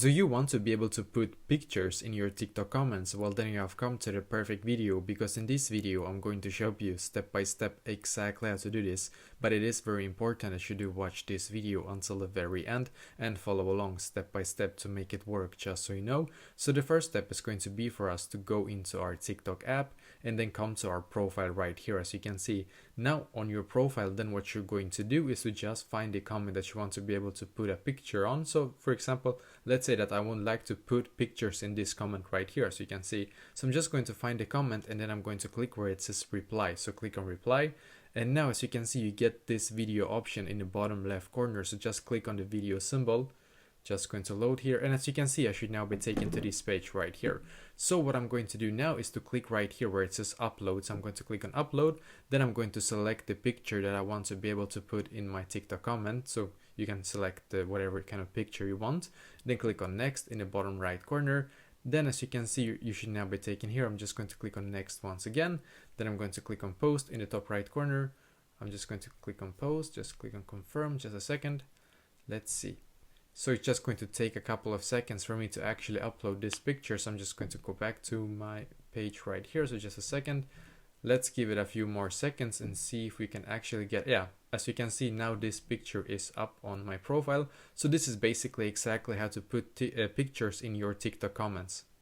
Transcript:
Do you want to be able to put pictures in your TikTok comments? Well, then you have come to the perfect video, because in this video I'm going to show you step by step exactly how to do this. But it is very important that you do watch this video until the very end and follow along step by step to make it work, just so you know. So the first step is going to be for us to go into our TikTok app and then come to our profile right here, as you can see. Now on your profile, then what you're going to do is to just find a comment that you want to be able to put a picture on. So for example, let's say that I would like to put pictures in this comment right here, as you can see. So I'm just going to find a comment and then I'm going to click where it says reply. So click on reply. And now as you can see, you get this video option in the bottom left corner. So just click on the video symbol. Just going to load here, and as you can see, I should now be taken to this page right here. So what I'm going to do now is to click right here where it says upload. So I'm going to click on upload, then I'm going to select the picture that I want to be able to put in my TikTok comment. So you can select whatever kind of picture you want, then click on next in the bottom right corner. Then as you can see, you should now be taken here. I'm just going to click on next once again, then I'm going to click on post in the top right corner. I'm just going to click on post, just click on confirm, just a second. Let's see. So it's just going to take a couple of seconds for me to actually upload this picture. So I'm just going to go back to my page right here. So just a second. Let's give it a few more seconds and see if we can actually get, yeah, as you can see, now this picture is up on my profile. So this is basically exactly how to put pictures in your TikTok comments.